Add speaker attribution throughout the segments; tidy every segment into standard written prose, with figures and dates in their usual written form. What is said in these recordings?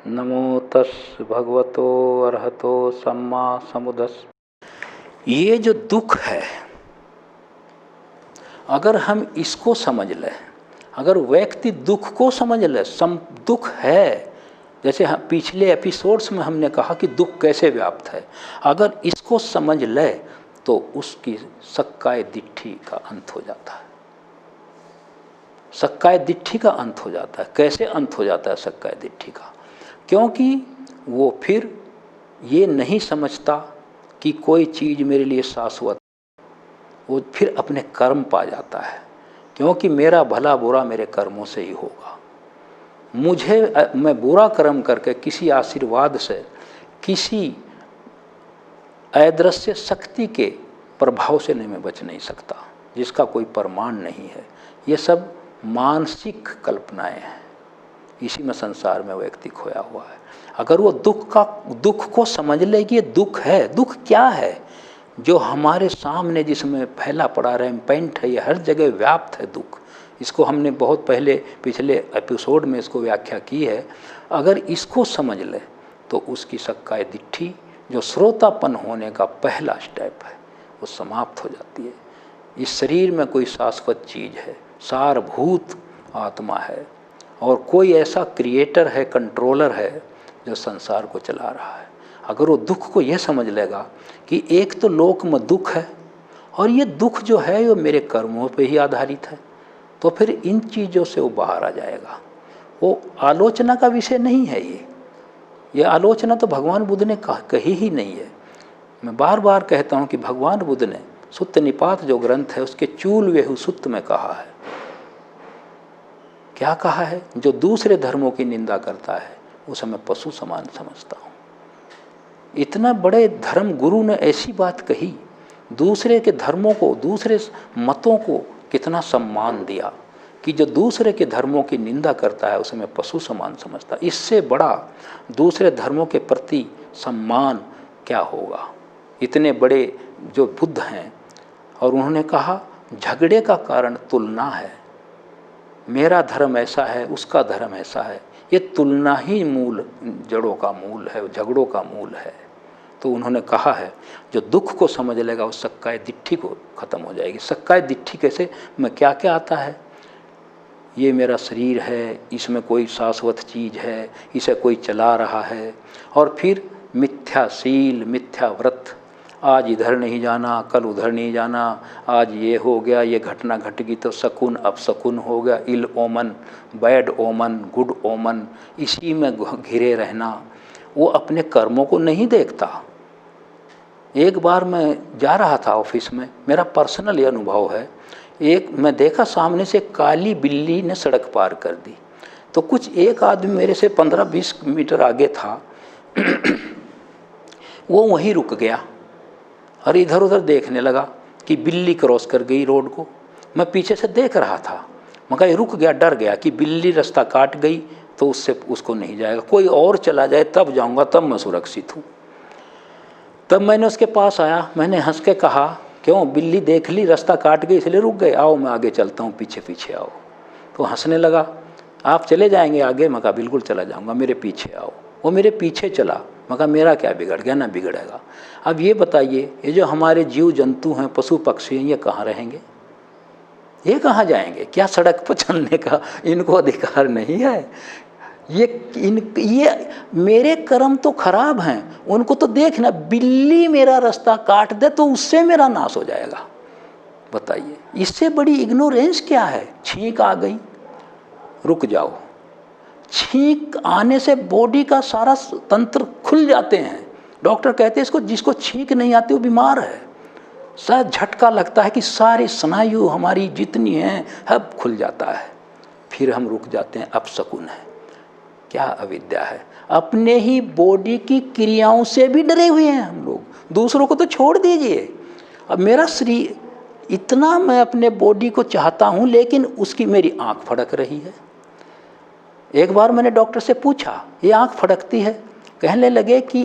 Speaker 1: नमो तस् भगवतो अरहतो सम्मा समुदस्। ये जो दुख है, अगर हम इसको समझ लें, अगर व्यक्ति दुख को समझ ले, दुख है, जैसे पिछले एपिसोड्स में हमने कहा कि दुख कैसे व्याप्त है, अगर इसको समझ ले तो उसकी सक्काय दिट्ठी का अंत हो जाता है। सक्काय दिट्ठी का अंत हो जाता है। कैसे अंत हो जाता है सक्काय दिट्ठी का? क्योंकि वो फिर ये नहीं समझता कि कोई चीज़ मेरे लिए शाश्वत, वो फिर अपने कर्म पा जाता है, क्योंकि मेरा भला बुरा मेरे कर्मों से ही होगा। मैं बुरा कर्म करके किसी आशीर्वाद से, किसी अदृश्य शक्ति के प्रभाव से मैं बच नहीं सकता, जिसका कोई प्रमाण नहीं है। ये सब मानसिक कल्पनाएं हैं। इसी में संसार में व्यक्ति खोया हुआ है। अगर वो दुख को समझ ले कि ये दुख है, दुख क्या है, जो हमारे सामने जिसमें फैला पड़ा रैम्पेंट है, ये हर जगह व्याप्त है दुख। इसको हमने बहुत पहले पिछले एपिसोड में इसको व्याख्या की है। अगर इसको समझ ले तो उसकी सक्काय दिट्ठी, जो श्रोतापन होने का पहला स्टेप है, वो समाप्त हो जाती है। इस शरीर में कोई शाश्वत चीज़ है, सारभूत आत्मा है, और कोई ऐसा क्रिएटर है, कंट्रोलर है, जो संसार को चला रहा है। अगर वो दुख को यह समझ लेगा कि एक तो लोक में दुख है, और ये दुख जो है वो मेरे कर्मों पे ही आधारित है, तो फिर इन चीज़ों से वो बाहर आ जाएगा। वो आलोचना का विषय नहीं है। ये आलोचना तो भगवान बुद्ध ने कही ही नहीं है। मैं बार बार कहता हूँ कि भगवान बुद्ध ने सुत्त निपात जो ग्रंथ है, उसके चूल वेहु सुत्त में कहा है। क्या कहा है? जो दूसरे धर्मों की निंदा करता है उसे मैं पशु समान समझता हूँ। इतना बड़े धर्म गुरु ने ऐसी बात कही, दूसरे के धर्मों को, दूसरे मतों को कितना सम्मान दिया कि जो दूसरे के धर्मों की निंदा करता है उसे मैं पशु समान समझता। इससे बड़ा दूसरे धर्मों के प्रति सम्मान क्या होगा? इतने बड़े जो बुद्ध हैं, और उन्होंने कहा झगड़े का कारण तुलना है। मेरा धर्म ऐसा है, उसका धर्म ऐसा है। ये तुलना ही मूल जड़ों का मूल है, झगड़ों का मूल है। तो उन्होंने कहा है जो दुख को समझ लेगा वो सक्काय दिट्ठी को खत्म हो जाएगी। सक्काय दिट्ठी कैसे? में क्या क्या आता है? ये मेरा शरीर है, इसमें कोई शाश्वत चीज़ है, इसे कोई चला रहा है। और फिर मिथ्याशील, मिथ्या व्रत, आज इधर नहीं जाना, कल उधर नहीं जाना, आज ये हो गया, ये घटना घट गई तो शकुन अपशकुन हो गया, इल ओमन, बैड ओमन, गुड ओमन, इसी में घिरे रहना। वो अपने कर्मों को नहीं देखता। एक बार मैं जा रहा था ऑफिस में, मेरा पर्सनल ये अनुभव है, मैं देखा सामने से काली बिल्ली ने सड़क पार कर दी। तो कुछ एक आदमी मेरे से 15-20 मीटर आगे था, वो वहीं रुक गया और इधर उधर देखने लगा कि बिल्ली क्रॉस कर गई रोड को। मैं पीछे से देख रहा था, मगर ये रुक गया, डर गया कि बिल्ली रास्ता काट गई तो उसको नहीं जाएगा, कोई और चला जाए तब जाऊंगा, तब मैं सुरक्षित हूँ। तब मैंने उसके पास आया, मैंने हंस के कहा, क्यों, बिल्ली देख ली, रास्ता काट गई इसलिए रुक गए, आओ मैं आगे चलता हूँ, पीछे पीछे आओ। तो हंसने लगा, आप चले जाएंगे आगे? मैं कहा बिल्कुल चला जाऊँगा, मेरे पीछे आओ। वो मेरे पीछे चला। मैं कहा मेरा क्या बिगड़ गया? ना बिगड़ेगा। अब ये बताइए, ये जो हमारे जीव जंतु हैं, पशु पक्षी हैं, ये कहाँ रहेंगे? ये कहाँ जाएंगे? क्या सड़क पर चलने का इनको अधिकार नहीं है? ये मेरे कर्म तो खराब हैं, उनको तो देखना, बिल्ली मेरा रास्ता काट दे तो उससे मेरा नाश हो जाएगा। बताइए इससे बड़ी इग्नोरेंस क्या है? छींक आ गई, रुक जाओ। छींक आने से बॉडी का सारा तंत्र खुल जाते हैं। डॉक्टर कहते हैं इसको, जिसको छींक नहीं आती वो बीमार है। शायद झटका लगता है कि सारी स्नायु हमारी जितनी हैं सब खुल जाता है, फिर हम रुक जाते हैं। अपशकुन है। क्या अविद्या है? अपने ही बॉडी की क्रियाओं से भी डरे हुए हैं हम लोग, दूसरों को तो छोड़ दीजिए। अब मेरा शरीर इतना, मैं अपने बॉडी को चाहता हूँ, लेकिन उसकी मेरी आँख फड़क रही है। एक बार मैंने डॉक्टर से पूछा, ये आँख फड़कती है? कहने लगे कि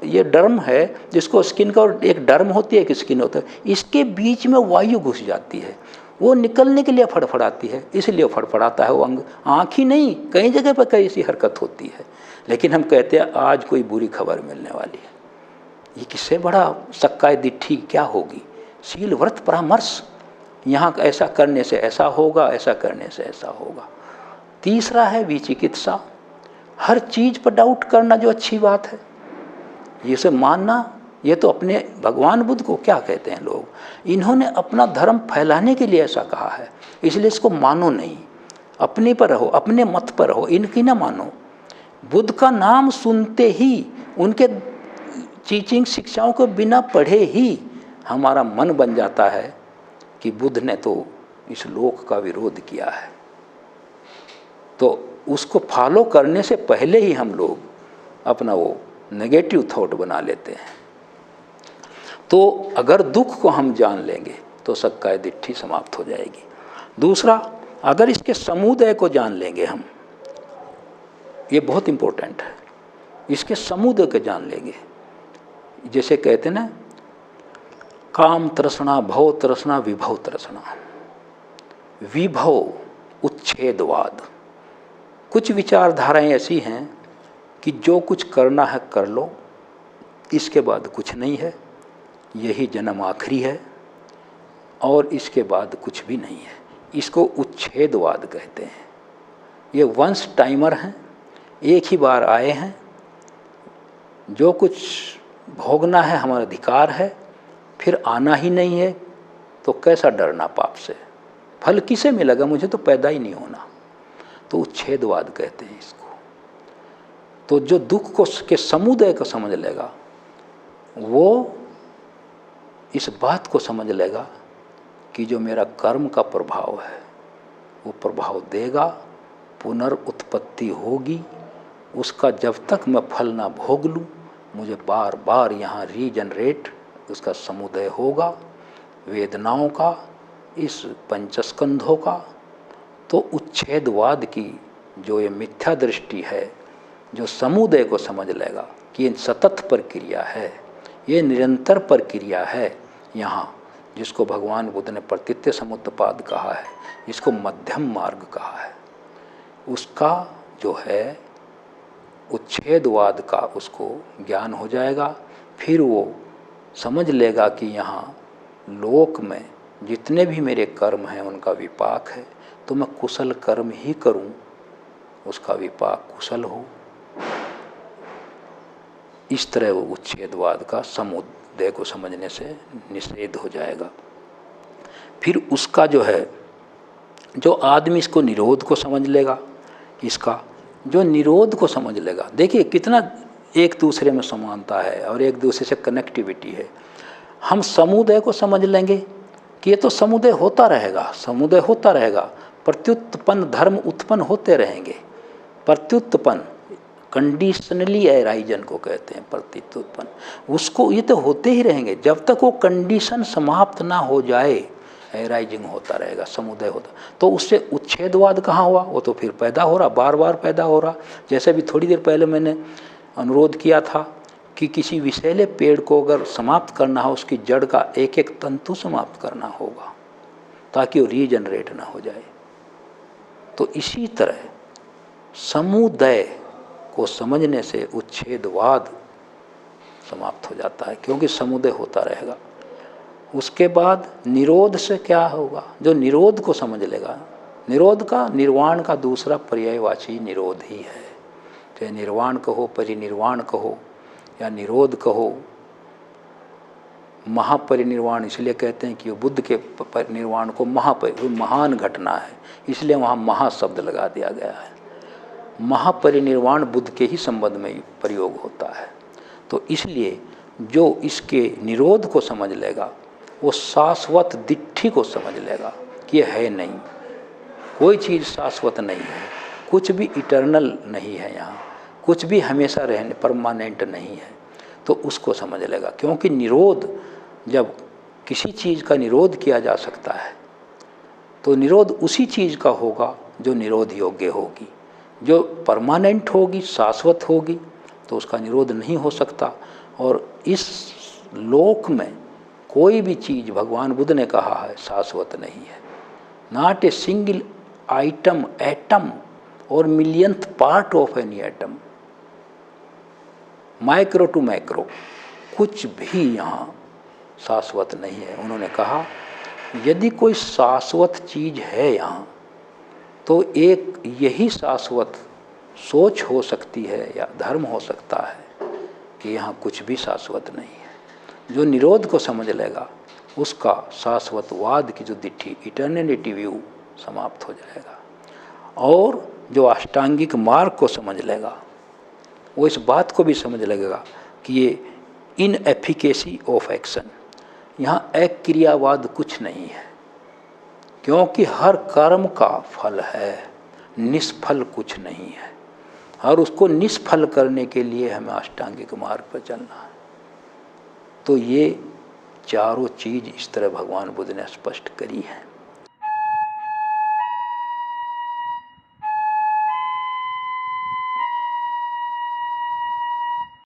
Speaker 1: ये डर्म है, जिसको स्किन का, और एक डर्म होती है, एक स्किन होता है, इसके बीच में वायु घुस जाती है। वो निकलने के लिए फड़फड़ाती है, इसलिए फड़फड़ाता है वो अंग। आँख ही नहीं, कई जगह पर कई ऐसी हरकत होती है, लेकिन हम कहते हैं आज कोई बुरी खबर मिलने वाली है। ये किससे बड़ा सक्काय दिट्ठी क्या होगी? शील व्रत परामर्श, यहाँ ऐसा करने से ऐसा होगा, ऐसा करने से ऐसा होगा। तीसरा है विचिकित्सा, हर चीज़ पर डाउट करना जो अच्छी बात है, ये से मानना। ये तो अपने भगवान बुद्ध को क्या कहते हैं लोग, इन्होंने अपना धर्म फैलाने के लिए ऐसा कहा है, इसलिए इसको मानो नहीं, अपने पर रहो, अपने मत पर रहो, इनकी ना मानो। बुद्ध का नाम सुनते ही, उनके टीचिंग शिक्षाओं को बिना पढ़े ही हमारा मन बन जाता है कि बुद्ध ने तो इस लोक का विरोध किया है। तो उसको फॉलो करने से पहले ही हम लोग अपना वो नेगेटिव थॉट बना लेते हैं। तो अगर दुख को हम जान लेंगे तो सक्काय दिट्ठी समाप्त हो जाएगी। दूसरा, अगर इसके समुदाय को जान लेंगे हम, ये बहुत इम्पोर्टेंट है, इसके समुदाय को जान लेंगे। जैसे कहते हैं ना, काम तृष्णा, भव तृष्णा, विभव तृष्णा। विभव उच्छेदवाद, कुछ विचारधाराएं ऐसी हैं कि जो कुछ करना है कर लो, इसके बाद कुछ नहीं है, यही जन्म आखिरी है और इसके बाद कुछ भी नहीं है। इसको उच्छेदवाद कहते हैं। ये वंस टाइमर हैं, एक ही बार आए हैं, जो कुछ भोगना है हमारा अधिकार है, फिर आना ही नहीं है, तो कैसा डरना पाप से, फल किसे मिलेगा, मुझे तो पैदा ही नहीं होना। तो उच्छेदवाद कहते हैं इसको। तो जो दुख को के समुदाय को समझ लेगा, वो इस बात को समझ लेगा कि जो मेरा कर्म का प्रभाव है वो प्रभाव देगा, पुनर्उत्पत्ति होगी, उसका जब तक मैं फल ना भोग लूँ, मुझे बार बार यहाँ रीजनरेट उसका समुदाय होगा, वेदनाओं का, इस पंचस्कंधों का। तो उच्छेदवाद की जो ये मिथ्या दृष्टि है, जो समुदाय को समझ लेगा कि ये सतत प्रक्रिया है, ये निरंतर प्रक्रिया है, यहाँ जिसको भगवान बुद्ध ने प्रतित्य समुत्पाद कहा है, इसको मध्यम मार्ग कहा है, उसका जो है उच्छेदवाद का उसको ज्ञान हो जाएगा। फिर वो समझ लेगा कि यहाँ लोक में जितने भी मेरे कर्म हैं उनका विपाक है, तो मैं कुशल कर्म ही करूं, उसका विपाक कुशल हो। इस तरह वो उच्छेदवाद का समुदाय को समझने से निषेध हो जाएगा। फिर उसका जो है, जो आदमी इसको निरोध को समझ लेगा, इसका जो निरोध को समझ लेगा, देखिए कितना एक दूसरे में समानता है और एक दूसरे से कनेक्टिविटी है। हम समुदाय को समझ लेंगे कि ये तो समुदाय होता रहेगा, समुदाय होता रहेगा, प्रत्युत्पन्न धर्म उत्पन्न होते रहेंगे। प्रत्युत्पन्न कंडीशनली एराइजन को कहते हैं, प्रत्युत्पन्न, उसको ये तो होते ही रहेंगे जब तक वो कंडीशन समाप्त ना हो जाए, एराइजिंग होता रहेगा, समुदाय होता। तो उससे उच्छेदवाद कहाँ हुआ, वो तो फिर पैदा हो रहा, बार बार पैदा हो रहा। जैसे भी थोड़ी देर पहले मैंने अनुरोध किया था कि किसी विषैले पेड़ को अगर समाप्त करना हो, उसकी जड़ का एक एक तंतु समाप्त करना होगा ताकि वो रीजनरेट ना हो जाए। तो इसी तरह समुदाय को समझने से उच्छेदवाद समाप्त हो जाता है, क्योंकि समुदाय होता रहेगा। उसके बाद निरोध से क्या होगा, जो निरोध को समझ लेगा, निरोध का निर्वाण का दूसरा पर्यायवाची निरोध ही है। चाहे निर्वाण कहो, परिनिर्वाण कहो या निरोध कहो। महापरिनिर्वाण इसलिए कहते हैं कि बुद्ध के निर्वाण को महान घटना है, इसलिए वहाँ महा शब्द लगा दिया गया है। महापरिनिर्वाण बुद्ध के ही संबंध में प्रयोग होता है। तो इसलिए जो इसके निरोध को समझ लेगा वो शाश्वत दिट्ठी को समझ लेगा कि ये है नहीं, कोई चीज़ शाश्वत नहीं है, कुछ भी इटर्नल नहीं है, यहाँ कुछ भी हमेशा रहने परमानेंट नहीं है। तो उसको समझ लेगा, क्योंकि निरोध, जब किसी चीज़ का निरोध किया जा सकता है तो निरोध उसी चीज़ का होगा जो निरोध योग्य होगी। जो परमानेंट होगी, शाश्वत होगी, तो उसका निरोध नहीं हो सकता। और इस लोक में कोई भी चीज़ भगवान बुद्ध ने कहा है शाश्वत नहीं है। Not a single item, atom और millionth part of any atom, micro to macro, कुछ भी यहाँ शाश्वत नहीं है। उन्होंने कहा यदि कोई शाश्वत चीज़ है यहाँ तो एक यही शाश्वत सोच हो सकती है या धर्म हो सकता है कि यहाँ कुछ भी शाश्वत नहीं है। जो निरोध को समझ लेगा उसका शाश्वतवाद की जो दिट्ठी, इटर्निटी व्यू समाप्त हो जाएगा। और जो अष्टांगिक मार्ग को समझ लेगा वो इस बात को भी समझ लगेगा कि ये इनएफिकेसी ऑफ एक्शन, यहाँ एक क्रियावाद कुछ नहीं है, क्योंकि हर कर्म का फल है, निष्फल कुछ नहीं है। और उसको निष्फल करने के लिए हमें अष्टांगिक मार्ग पर चलना है। तो ये चारों चीज़ इस तरह भगवान बुद्ध ने स्पष्ट करी है।